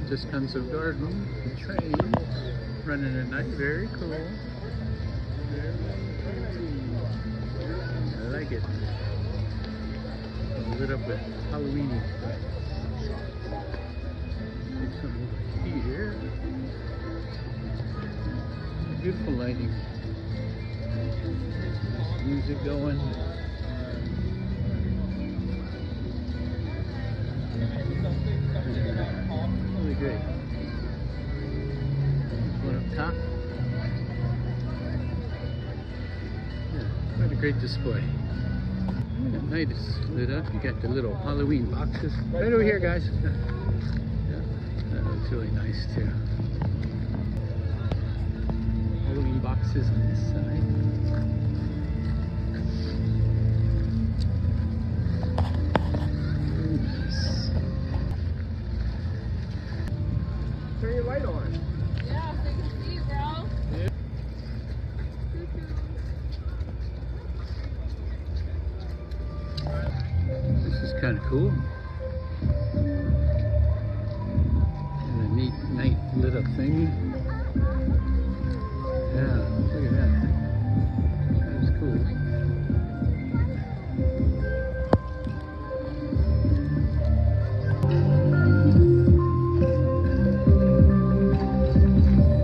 Descanso Gardens, the train running at night. Very cool. Very cool. I like it. Lit up with Halloweeny stuff. There's something over here. Beautiful lighting. There's music going. Really great. One up top. Yeah, quite a great display. At night it's lit up. You got the little Halloween boxes right over here, guys. Yeah, that looks really nice too. Halloween boxes on this side. Turn your light on. Yeah, so you can see, bro. Yeah. This is kind of cool. And a neat night lit up thing.